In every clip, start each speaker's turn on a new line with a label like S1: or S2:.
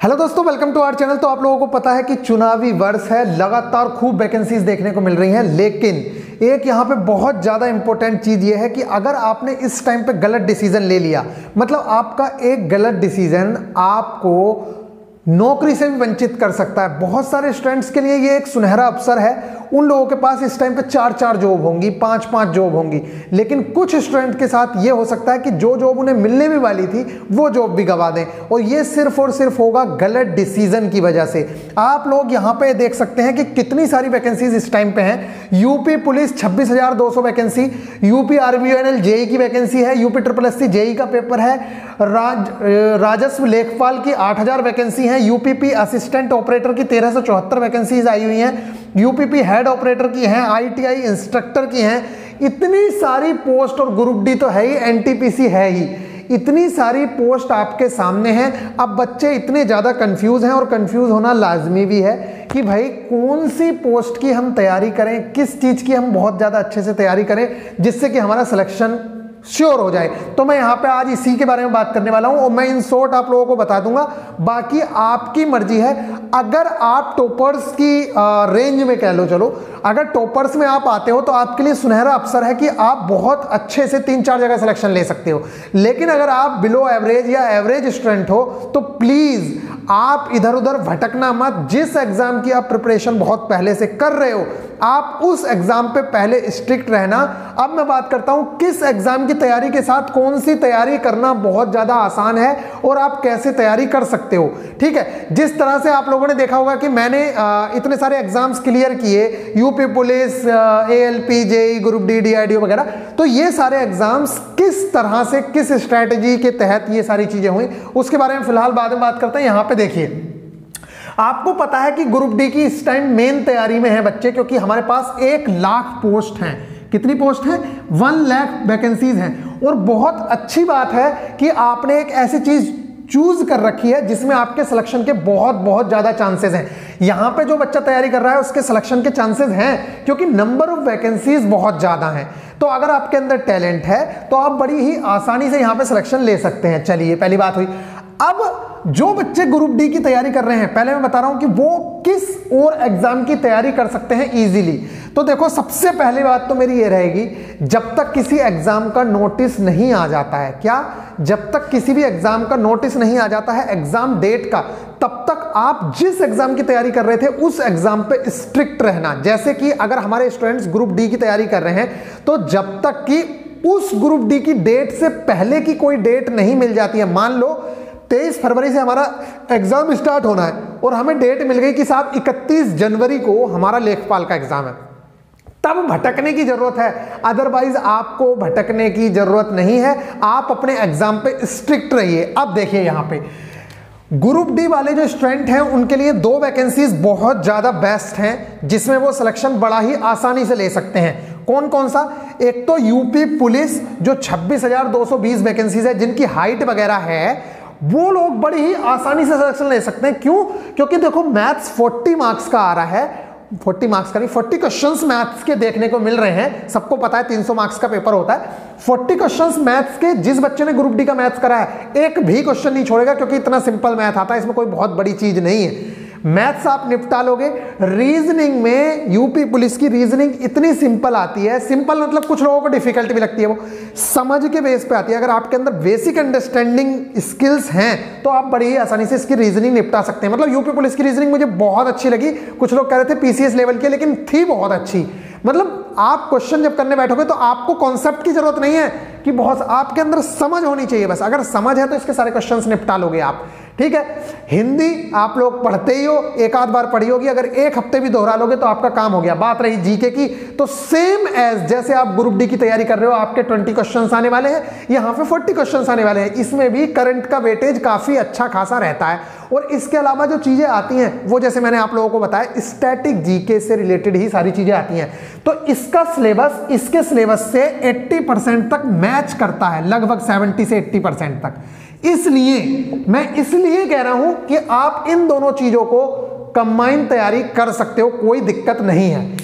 S1: Hello दोस्तों, welcome to our channel. तो आप लोगों को पता है कि चुनावी वर्ष है, लगातार खूब वैकेंसीज देखने को मिल रही हैं, लेकिन एक यहाँ पे बहुत ज़्यादा इंपॉर्टेंट चीज़ ये है कि अगर आपने इस टाइम पे गलत डिसीजन ले लिया, मतलब आपका एक गलत डिसीजन आपको नौकरी से भी वंचित कर सकता है। बहुत सारे स्टूडेंट्स के लिए ये एक सुनहरा अवसर है। उन लोगों के पास इस टाइम पे 4-4 जॉब होंगी, 5-5 जॉब होंगी, लेकिन कुछ स्टूडेंट के साथ ये हो सकता है कि जो जॉब उन्हें मिलने भी वाली थी वो जॉब भी गंवा दें, और ये सिर्फ और सिर्फ होगा गलत डिसीजन की वजह से। आप लोग यहाँ पे देख सकते हैं कि कितनी सारी वैकेंसीज इस टाइम पे हैं। UP police 26,200 vacancy, UP RBONL JE की वैकेंसी है, यूपी SSC जेई का पेपर है, राजस्व लेखपाल की 8,000 वैकेंसी है, यूपीपी असिस्टेंट ऑपरेटर की 1374 वैकेंसीज आई हुई हैं, यूपीपी हेड ऑपरेटर की हैं, आईटीआई इंस्ट्रक्टर की हैं। इतनी सारी पोस्ट, और ग्रुप डी तो है ही, एनटीपीसी है ही, इतनी सारी पोस्ट आपके सामने हैं। अब बच्चे इतने ज़्यादा कंफ्यूज हैं, और कंफ्यूज होना लाजमी भी है कि भाई कौन सी पोस्ट की हम तैयारी करें, किस चीज़ की हम बहुत ज़्यादा अच्छे से तैयारी करें जिससे कि हमारा सिलेक्शन श्योर हो जाए। तो मैं यहाँ पे आज इसी के बारे में बात करने वाला हूँ, और मैं इन शॉर्ट आप लोगों को बता दूंगा, बाकी आपकी मर्जी है। अगर आप टॉपर्स की रेंज में कह लो, चलो अगर टॉपर्स में आप आते हो तो आपके लिए सुनहरा अवसर है कि आप बहुत अच्छे से 3-4 जगह सिलेक्शन ले सकते हो। लेकिन अगर आप बिलो एवरेज या एवरेज स्टूडेंट हो तो प्लीज आप इधर उधर भटकना मत। जिस एग्जाम की आप प्रिपरेशन बहुत पहले से कर रहे हो, आप उस एग्जाम पे पहले स्ट्रिक्ट रहना। अब मैं बात करता हूं किस एग्जाम की तैयारी के साथ कौन सी तैयारी करना बहुत ज्यादा आसान है और आप कैसे तैयारी कर सकते हो। ठीक है, जिस तरह से आप लोगों ने देखा होगा कि मैंने इतने सारे एग्जाम्स क्लियर किए, UP police, ALP, JE, group D, डीआईडीओ वगैरह, तो ये सारे एग्जाम्स किस तरह से, किस स्ट्रैटेजी के तहत ये सारी चीजें हुई, उसके बारे में फिलहाल बाद में बात करते हैं। यहां पे देखिए, आपको पता है कि ग्रुप डी की इस टाइम मेन तैयारी में है बच्चे, क्योंकि हमारे पास 1 लाख पोस्ट हैं। कितनी पोस्ट हैं? 1 लाख वैकेंसीज हैं। और बहुत अच्छी बात है कि आपने एक ऐसी चीज चूज कर रखी है जिसमें आपके सिलेक्शन के बहुत ज्यादा चांसेस हैं। यहां पे जो बच्चा तैयारी कर रहा है उसके सिलेक्शन के चांसेस हैं, क्योंकि नंबर ऑफ वैकेंसीज बहुत ज्यादा हैं। तो अगर आपके अंदर टैलेंट है तो आप बड़ी ही आसानी से यहां पे सिलेक्शन ले सकते हैं। चलिए, पहली बात हुई। अब जो बच्चे ग्रुप डी की तैयारी कर रहे हैं, पहले मैं बता रहा हूं कि वो किस और एग्जाम की तैयारी कर सकते हैं इजीली। तो देखो, सबसे पहली बात तो मेरी ये रहेगी, जब तक किसी एग्जाम का नोटिस नहीं आ जाता है, क्या, जब तक किसी भी एग्जाम का नोटिस नहीं आ जाता है एग्जाम डेट का, तब तक आप जिस एग्जाम की तैयारी कर रहे थे उस एग्जाम पे स्ट्रिक्ट रहना। जैसे कि अगर हमारे स्टूडेंट्स ग्रुप डी की तैयारी कर रहे हैं, तो जब तक कि उस ग्रुप डी की डेट से पहले की कोई डेट नहीं मिल जाती है, मान लो 23 फरवरी से हमारा एग्जाम स्टार्ट होना है और हमें डेट मिल गई कि साहब 31 जनवरी को हमारा लेखपाल का एग्जाम है, तब भटकने की जरूरत है। अदरवाइज आपको भटकने की जरूरत नहीं है, आप अपने एग्जाम पे स्ट्रिक्ट रहिए। अब देखिए, यहां पे ग्रुप डी वाले जो स्टूडेंट हैं उनके लिए 2 वैकेंसीज बहुत ज्यादा बेस्ट हैं, जिसमें वो सिलेक्शन बड़ा ही आसानी से ले सकते हैं। कौन कौन सा? एक तो यूपी पुलिस जो 26,220 वैकेंसीज है, जिनकी हाइट वगैरह है, वो लोग बड़ी ही आसानी से सिलेक्शन ले सकते हैं। क्यों? क्योंकि देखो, मैथ्स 40 मार्क्स का आ रहा है, 40 मार्क्स का नहीं, 40 क्वेश्चंस मैथ्स के देखने को मिल रहे हैं। सबको पता है 300 मार्क्स का पेपर होता है। 40 क्वेश्चंस मैथ्स के, जिस बच्चे ने ग्रुप डी का मैथ्स करा है, एक भी क्वेश्चन नहीं छोड़ेगा, क्योंकि इतना सिंपल मैथ आता है, इसमें कोई बहुत बड़ी चीज नहीं है। मैथ्स आप निपटा लोगे। रीजनिंग में यूपी पुलिस की रीजनिंग इतनी सिंपल आती है, सिंपल मतलब कुछ लोगों को डिफिकल्ट भी लगती है, वो समझ के बेस पे आती है। अगर आपके अंदर बेसिक अंडरस्टैंडिंग स्किल्स हैं तो आप बड़ी ही आसानी से इसकी रीजनिंग निपटा सकते हैं। मतलब यूपी पुलिस की रीजनिंग मुझे बहुत अच्छी लगी। कुछ लोग कह रहे थे पीसीएस लेवल की, लेकिन थी बहुत अच्छी। मतलब आप क्वेश्चन जब करने बैठोगे तो आपको कॉन्सेप्ट की जरूरत नहीं है कि बहुत, आपके अंदर समझ होनी चाहिए बस। अगर समझ है तो इसके सारे क्वेश्चंस निपटा लोगे आप। ठीक है, हिंदी आप लोग पढ़ते ही हो, एक आध बार पढ़ी होगी, अगर एक हफ्ते भी दोहरा लोगे तो आपका काम हो गया। बात रही जीके की, तो सेम एज जैसे आप ग्रुप डी की तैयारी कर रहे हो, आपके 20 क्वेश्चंस आने वाले हैं, यहाँ पे 40 क्वेश्चंस आने वाले हैं। इसमें भी करंट का वेटेज काफी अच्छा खासा रहता है। और इसके अलावा जो चीजें आती हैं वो, जैसे मैंने आप लोगों को बताया, स्टैटिक जीके से रिलेटेड ही सारी चीजें आती हैं। तो इसका सिलेबस इसके सिलेबस से 80% तक मैच करता है, लगभग 70 से 80% तक। इसलिए मैं कह रहा हूं कि आप इन दोनों चीजों को कंबाइन तैयारी कर सकते हो, कोई दिक्कत नहीं है।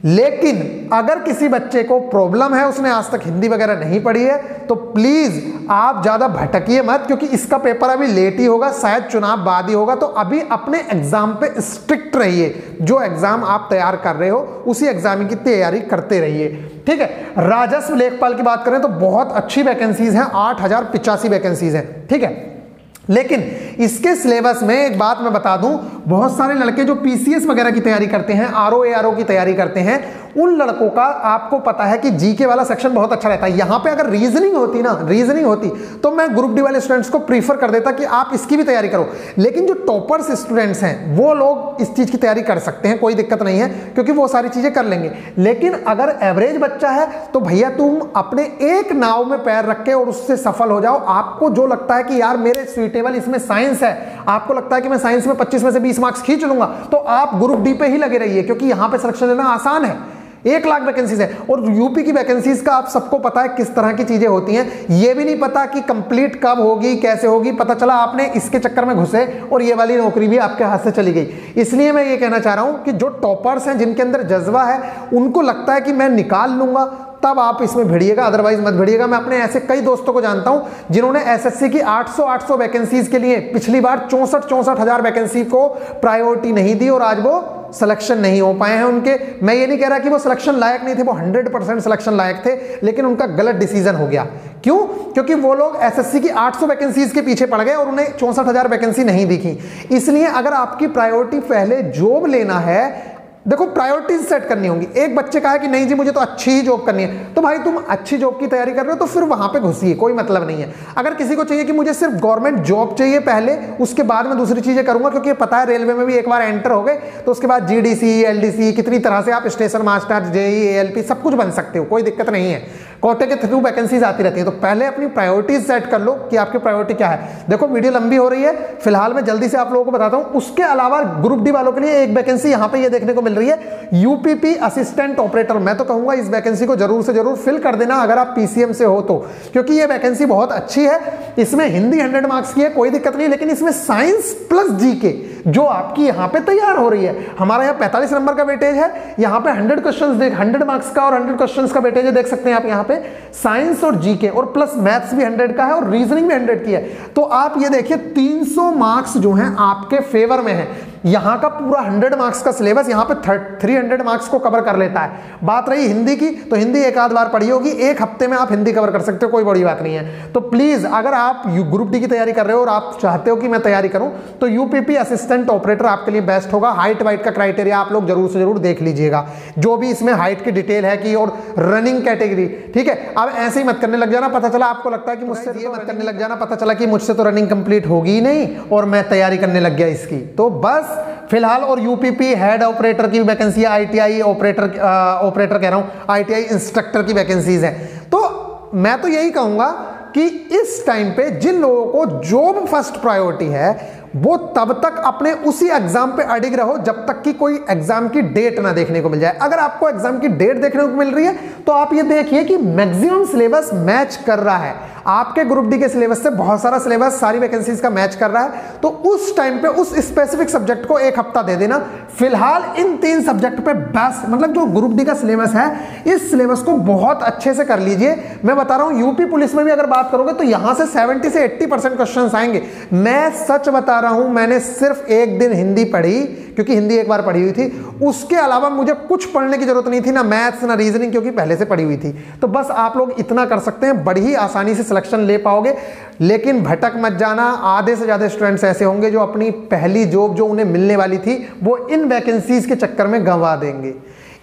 S1: लेकिन अगर किसी बच्चे को प्रॉब्लम है, उसने आज तक हिंदी वगैरह नहीं पढ़ी है, तो प्लीज आप ज्यादा भटकिए मत, क्योंकि इसका पेपर अभी लेट ही होगा, शायद चुनाव बाद ही होगा। तो अभी अपने एग्जाम पे स्ट्रिक्ट रहिए, जो एग्जाम आप तैयार कर रहे हो उसी एग्जाम की तैयारी करते रहिए, ठीक है। राजस्व लेखपाल की बात करें तो बहुत अच्छी वैकेंसीज हैं, 8085 वैकेंसीज हैं, ठीक है। लेकिन इसके सिलेबस में एक बात मैं बता दूं, बहुत सारे लड़के जो पीसीएस वगैरह की तैयारी करते हैं, आरओ एआरओ की तैयारी करते हैं, उन लड़कों का आपको पता है कि जीके वाला सेक्शन बहुत अच्छा रहता है। यहां पे अगर रीजनिंग होती तो मैं ग्रुप डी वाले स्टूडेंट्स को प्रीफर कर देता कि आप इसकी भी तैयारी करो। लेकिन जो टॉपर्स स्टूडेंट्स हैं वो लोग इस चीज की तैयारी कर सकते हैं, कोई दिक्कत नहीं है, क्योंकि वो सारी चीजें कर लेंगे। लेकिन अगर एवरेज बच्चा है तो भैया तुम अपने एक नाव में पैर रख के और उससे सफल हो जाओ। आपको जो लगता है कि यार मेरे स्वीटेबल इसमें साइंस है, आपको लगता है कि मैं साइंस में 25 में से 20 मार्क्स खींच लूंगा, तो आप ग्रुप डी पे ही लगे रहिए, क्योंकि यहां पे सिलेक्शन लेना आसान है। 1 लाख वैकेंसीज है, और यूपी की वैकेंसीज का आप सबको पता है किस तरह की चीजें होती हैं। ये भी नहीं पता कि कंप्लीट कब होगी, कैसे होगी, पता चला आपने इसके चक्कर में घुसे और ये वाली नौकरी भी आपके हाथ से चली गई। इसलिए मैं ये कहना चाह रहा हूं कि जो टॉपर्स हैं, जिनके अंदर जज्बा है, उनको लगता है कि मैं निकाल लूंगा, तब आप इसमें भिड़िएगा, अदरवाइज मत भिड़िएगा। मैं अपने ऐसे कई दोस्तों को जानता हूं जिन्होंने एसएससी की 800 वैकेंसीज के लिए पिछली बार 64 हजार वैकेंसी को प्रायोरिटी नहीं दी और आज वो सिलेक्शन नहीं हो पाए हैं उनके। मैं ये नहीं कह रहा कि वो सिलेक्शन लायक नहीं थे, वो 100% सिलेक्शन लायक थे, लेकिन उनका गलत डिसीजन हो गया। क्यों? क्योंकि वो लोग एसएससी की 800 वैकेंसीज के पीछे पड़ गए और उन्हें 64,000 वैकेंसी नहीं दिखी। इसलिए अगर आपकी प्रायोरिटी पहले जॉब लेना है, देखो प्रायोरिटीज सेट करनी होंगी। एक बच्चे का है कि नहीं जी मुझे तो अच्छी ही जॉब करनी है, तो भाई तुम अच्छी जॉब की तैयारी कर रहे हो तो फिर वहां पे घुसिए, कोई मतलब नहीं है। अगर किसी को चाहिए कि मुझे सिर्फ गवर्नमेंट जॉब चाहिए पहले, उसके बाद मैं दूसरी चीजें करूंगा, क्योंकि पता है रेलवे में भी एक बार एंटर हो गए तो उसके बाद जीडीसी, एलडीसी, कितनी तरह से आप स्टेशन मास्टर, जेई, एएलपी सब कुछ बन सकते हो, कोई दिक्कत नहीं है। कोटे के थ्रू वैकेंसीज आती रहती है। तो पहले अपनी प्रायोरिटीज सेट कर लो कि आपकी प्रायोरिटी क्या है। देखो वीडियो लंबी हो रही है, फिलहाल मैं जल्दी से आप लोगों को बताता हूं। उसके अलावा ग्रुप डी वालों के लिए एक वैकेंसी यहां पे ये देखने को मिल रही है, यूपीपी असिस्टेंट ऑपरेटर। मैं तो कहूंगा इस वैकेंसी को जरूर से जरूर फिल कर देना अगर आप पीसीएम से हो तो, क्योंकि ये वैकेंसी बहुत अच्छी है। इसमें हिंदी 100 मार्क्स की है, कोई दिक्कत नहीं, लेकिन इसमें साइंस प्लस जीके जो आपकी यहां पे तैयार हो रही है। हमारा यहाँ 45 नंबर का वेटेज है, यहाँ पे 100 क्वेश्चन 100 मार्क्स का और 100 क्वेश्चन का वेटेज है, देख सकते हैं आप यहाँ पे। साइंस और जीके और प्लस मैथ्स भी 100 का है और रीजनिंग भी 100 की है। तो आप ये देखिए 300 मार्क्स जो हैं आपके फेवर में है। यहां का पूरा 100 मार्क्स का सिलेबस यहाँ पे 300 मार्क्स को कवर कर लेता है। बात रही हिंदी की, तो हिंदी एक आध बार पढ़ी होगी, एक हफ्ते में आप हिंदी कवर कर सकते हो, कोई बड़ी बात नहीं है। तो प्लीज अगर आप ग्रुप डी की तैयारी कर रहे हो और आप चाहते हो कि मैं तैयारी करूं, तो यूपीपी असिस्टेंट ऑपरेटर आपके लिए बेस्ट होगा। हाइट वाइट का क्राइटेरिया आप लोग जरूर से जरूर देख लीजिएगा, जो भी इसमें हाइट की डिटेल है कि, और रनिंग कैटेगरी, ठीक है। अब ऐसे ही मत करने लग जाना, पता चला आपको लगता है कि मुझसे ये मत करने लग जाना, पता चला कि मुझसे तो रनिंग कंप्लीट होगी ही नहीं और मैं तैयारी करने लग गया इसकी। तो बस फिलहाल, और यूपीपी हेड ऑपरेटर की वैकेंसी है, आईटीआई ऑपरेटर कह रहा हूं, आईटीआई इंस्ट्रक्टर की वैकेंसीज है। तो मैं तो यही कहूंगा कि इस टाइम पे जिन लोगों को जॉब फर्स्ट प्रायोरिटी है वो तब तक अपने उसी एग्जाम पे अडिग रहो जब तक कि कोई एग्जाम की डेट ना देखने को मिल जाए। अगर आपको एग्जाम की डेट देखने को मिल रही है तो आप ये देखिए कि मैक्सिमम सिलेबस मैच कर रहा है आपके ग्रुप डी के सिलेबस से। बहुत सारा सिलेबस सारी वैकेंसीज का मैच कर रहा है, तो उस टाइम पे उस स्पेसिफिक सब्जेक्ट को एक हफ्ता दे देना। फिलहाल इन 3 सब्जेक्ट पे बस, मतलब जो ग्रुप डी का सिलेबस है, इस सिलेबस को बहुत अच्छे से कर लीजिए। मैं बता रहा हूं यूपी पुलिस में भी अगर बात करोगे तो यहां से 70 से 80% क्वेश्चन आएंगे। मैं सच बता रहा हूं, मैंने सिर्फ एक दिन हिंदी पढ़ी, क्योंकि हिंदी एक बार पढ़ी हुई थी, उसके अलावा मुझे कुछ पढ़ने की जरूरत नहीं थी, ना मैथ्स ना रीजनिंग, क्योंकि पहले से पढ़ी हुई थी। तो बस आप लोग इतना कर सकते हैं, बड़ी ही आसानी से सिलेक्शन ले पाओगे। लेकिन भटक मत जाना, आधे से ज्यादा स्टूडेंट्स ऐसे होंगे जो अपनी पहली जॉब जो उन्हें मिलने वाली थी वो इन वैकेंसीज के चक्कर में गंवा देंगे।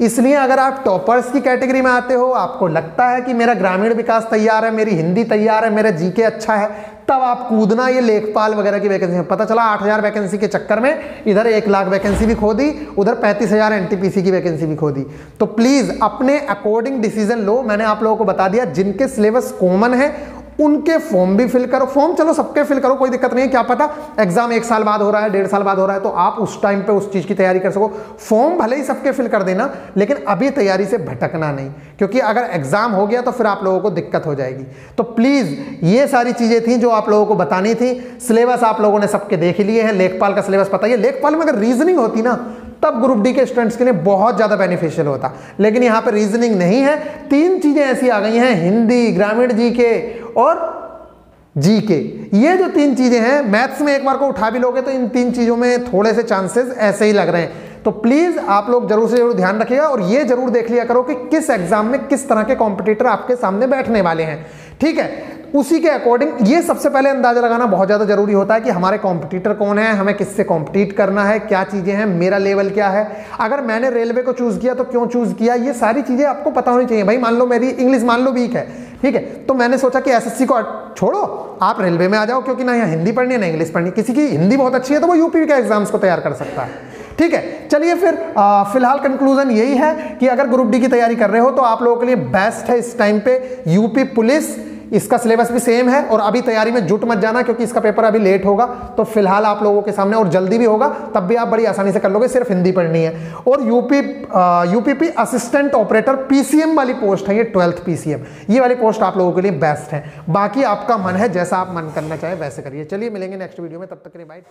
S1: इसलिए अगर आप टॉपर्स की कैटेगरी में आते हो, आपको लगता है कि मेरा ग्रामीण विकास तैयार है, मेरी हिंदी तैयार है, मेरा जीके अच्छा है, तब आप कूदना ये लेखपाल वगैरह की वैकेंसी में। पता चला 8000 वैकेंसी के चक्कर में इधर 1 लाख वैकेंसी भी खो दी, उधर 35,000 एनटीपीसी की वैकेंसी भी खो दी। तो प्लीज अपने अकॉर्डिंग डिसीजन लो। मैंने आप लोगों को बता दिया, जिनके सिलेबस कॉमन है उनके फॉर्म भी फिल करो। फॉर्म चलो सबके फिल करो, कोई दिक्कत नहीं है। क्या पता एग्जाम 1 साल बाद हो रहा है, 1.5 साल बाद हो रहा है, तो आप उस टाइम पे उस चीज की तैयारी कर सको। फॉर्म भले ही सबके फिल कर देना, लेकिन अभी तैयारी से भटकना नहीं, क्योंकि अगर एग्जाम हो गया तो फिर आप लोगों को दिक्कत हो जाएगी। तो प्लीज ये सारी चीजें थी जो आप लोगों को बतानी थी। सिलेबस आप लोगों ने सबके देख लिए हैं। लेखपाल का सिलेबस पता है, लेखपाल में अगर रीजनिंग होती ना तब ग्रुप डी के स्टूडेंट्स के लिए बहुत ज्यादा बेनिफिशियल होता। लेकिन यहां पे रीजनिंग नहीं है, 3 चीजें ऐसी आ गई हैं, हिंदी, ग्रामीण जीके और जीके। ये जो 3 चीजें हैं, मैथ्स में एक बार को उठा भी लोगे तो इन 3 चीजों में थोड़े से चांसेस ऐसे ही लग रहे हैं। तो प्लीज आप लोग जरूर से जरूर ध्यान रखिएगा और ये जरूर देख लिया करो कि किस एग्जाम में किस तरह के कॉम्पिटिटर आपके सामने बैठने वाले हैं, ठीक है। उसी के अकॉर्डिंग ये सबसे पहले अंदाजा लगाना बहुत ज्यादा जरूरी होता है कि हमारे कॉम्पिटिटर कौन है, हमें किससे कॉम्पिटिट करना है, क्या चीजें हैं, मेरा लेवल क्या है। अगर मैंने रेलवे को चूज किया तो क्यों चूज किया, ये सारी चीजें आपको पता होनी चाहिए। भाई मान लो मेरी इंग्लिश मान लो वीक है, ठीक है, तो मैंने सोचा कि एसएससी को छोड़ो, आप रेलवे में आ जाओ, क्योंकि ना यहाँ हिंदी पढ़नी है ना इंग्लिश पढ़नी। किसी की हिंदी बहुत अच्छी है तो वो यूपी के एग्जाम्स को तैयार कर सकता है, ठीक है। चलिए फिर फिलहाल कंक्लूजन यही है कि अगर ग्रुप डी की तैयारी कर रहे हो तो आप लोगों के लिए बेस्ट है इस टाइम पे यूपी पुलिस। इसका सिलेबस भी सेम है और अभी तैयारी में जुट मत जाना क्योंकि इसका पेपर अभी लेट होगा, तो फिलहाल आप लोगों के सामने और जल्दी भी होगा, तब भी आप बड़ी आसानी से कर लोगे, सिर्फ हिंदी पढ़नी है। और यूपीपी असिस्टेंट ऑपरेटर पीसीएम वाली पोस्ट है, ये 12th पीसीएम, ये वाली पोस्ट आप लोगों के लिए बेस्ट है। बाकी आपका मन है, जैसा आप मन करना चाहे वैसे करिए। चलिए मिलेंगे नेक्स्ट वीडियो में, तब तक के लिए बाय।